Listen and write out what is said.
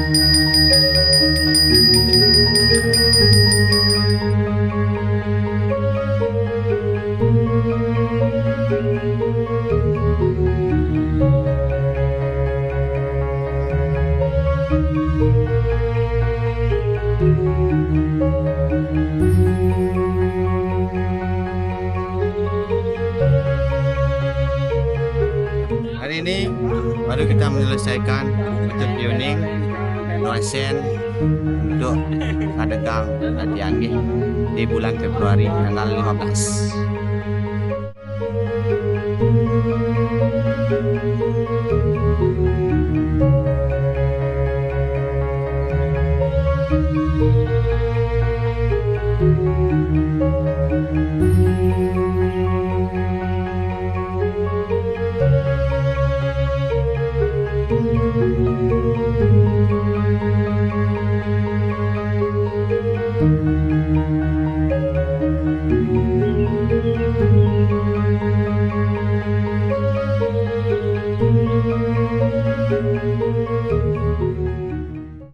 Hari ini baru kita menyelesaikan metode tuning Noisen untuk Kadegang Latihan di bulan Februari tanggal 15.